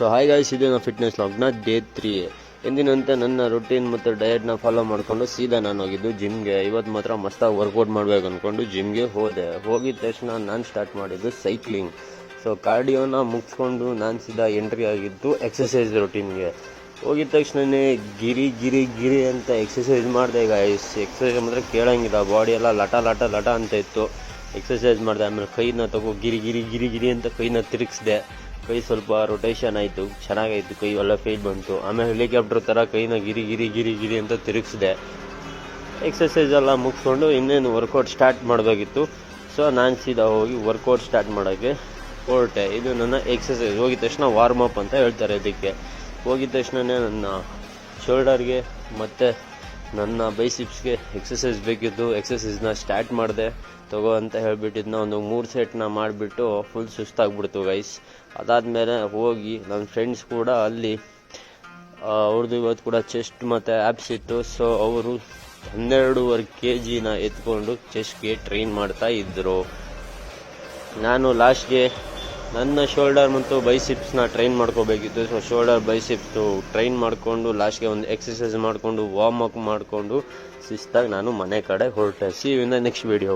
So hi guys, ಇದು ನನ್ನ fitness ಲಾಗ್ನ day 3. ಎಂದಿನಂತೆ ನನ್ನ ರುಟೀನ್ ಮತ್ತು ಡಯಟ್ನ ಫಾಲೋ ಮಾಡಿಕೊಂಡು ಸೀದಾ ನಾನು ಹೋಗಿದ್ದು ಜಿಮ್ಗೆ. ಇವತ್ತು ಮಾತ್ರ ಮಸ್ತಾಗಿ ವರ್ಕೌಟ್ ಮಾಡಬೇಕು ಅಂದ್ಕೊಂಡು ಜಿಮ್ಗೆ ಹೋಗಿದ ತಕ್ಷಣ ನಾನು ಸ್ಟಾರ್ಟ್ ಮಾಡಿದ್ದು ಸೈಕ್ಲಿಂಗ್. ಸೊ ಕಾರ್ಡಿಯೋನ ಮುಗಿಸ್ಕೊಂಡು ನಾನು ಸೀದಾ ಎಂಟ್ರಿ ಆಗಿದ್ದು ಎಕ್ಸಸೈಸ್ ರುಟೀನ್ಗೆ. ಹೋಗಿದ ತಕ್ಷಣವೇ ಗಿರಿ ಅಂತ ಎಕ್ಸಸೈಸ್ ಮಾಡಿದೆ ಗಾಯ್ಸ್. ಎಕ್ಸಸೈಸ್ ಮಾತ್ರ ಕೇಳೋಂಗಿಲ್ಲ, ಬಾಡಿ ಎಲ್ಲ ಲಟ ಅಂತ ಇತ್ತು. ಎಕ್ಸಸೈಸ್ ಮಾಡಿದೆ. ಆಮೇಲೆ ಕೈನ ತಗೋ ಗಿರಿ ಅಂತ ಕೈನ ತಿರುಗಿಸ್ದೆ. ಕೈ ಸ್ವಲ್ಪ ರೊಟೇಷನ್ ಆಯಿತು, ಚೆನ್ನಾಗಾಯಿತು, ಕೈ ಒಳ್ಳೆ ಫೀಲ್ ಬಂತು. ಆಮೇಲೆ ಹೆಲಿಕಾಪ್ಟರ್ ಥರ ಕೈನ ಗಿರಿ ಅಂತ ತಿರುಗಿಸಿದೆ. ಎಕ್ಸಸೈಸ್ ಎಲ್ಲ ಮುಗಿಸ್ಕೊಂಡು ಇನ್ನೇನು ವರ್ಕೌಟ್ ಸ್ಟಾರ್ಟ್ ಮಾಡಬೇಕಿತ್ತು. ಸೊ ನಾನು ಸೀದಾ ಹೋಗಿ ವರ್ಕೌಟ್ ಸ್ಟಾರ್ಟ್ ಮಾಡೋಕ್ಕೆ ಹೊರಟೆ. ಇದು ನನ್ನ ಎಕ್ಸಸೈಸ್. ಹೋಗಿದ ತಕ್ಷಣ ವಾರ್ಮ್ ಅಪ್ ಅಂತ ಹೇಳ್ತಾರೆ ಇದಕ್ಕೆ. ಹೋಗಿದ ತಕ್ಷಣವೇ ನನ್ನ ಶೋಲ್ಡರ್ಗೆ ಮತ್ತು ನನ್ನ ಬೈಸಿಪ್ಸ್ಗೆ ಎಕ್ಸಸೈಸ್ ಬೇಕಿತ್ತು. ಎಕ್ಸಸೈಸ್ನ ಸ್ಟಾರ್ಟ್ ಮಾಡಿದೆ. ತಗೋ ಅಂತ ಹೇಳಿಬಿಟ್ಟಿದ್ನ ಒಂದು 3 ಸೆಟ್ನ ಮಾಡಿಬಿಟ್ಟು ಫುಲ್ ಸುಸ್ತಾಗ್ಬಿಡ್ತು ಗೈಸ್. ಅದಾದಮೇಲೆ ಹೋಗಿ ನನ್ನ ಫ್ರೆಂಡ್ಸ್ ಕೂಡ ಅಲ್ಲಿ ಅವ್ರದ್ದು ಇವತ್ತು ಕೂಡ ಚೆಸ್ಟ್ ಮತ್ತು ಆ್ಯಪ್ಸ್ ಇತ್ತು. ಸೊ ಅವರು 12.5 kg ಎತ್ಕೊಂಡು ಚೆಸ್ಟ್ಗೆ ಟ್ರೈನ್ ಮಾಡ್ತಾ ಇದ್ದರು. ನಾನು ಲಾಸ್ಟ್ಗೆ ನನ್ನ ಶೋಲ್ಡರ್ ಮತ್ತು ಬೈಸಿಪ್ಸ್ನ ಟ್ರೈನ್ ಮಾಡ್ಕೋಬೇಕಿತ್ತು. ಸೊ ಶೋಲ್ಡರ್ ಬೈಸಿಪ್ಸು ಟ್ರೈನ್ ಮಾಡಿಕೊಂಡು ಲಾಸ್ಟ್ಗೆ ಒಂದು ಎಕ್ಸಸೈಸ್ ಮಾಡಿಕೊಂಡು ವಾರ್ಮ್ ಅಪ್ ಮಾಡಿಕೊಂಡು ಶಿಸ್ತಾಗಿ ನಾನು ಮನೆ ಕಡೆ ಹೊರಟೆ. See you in the next video.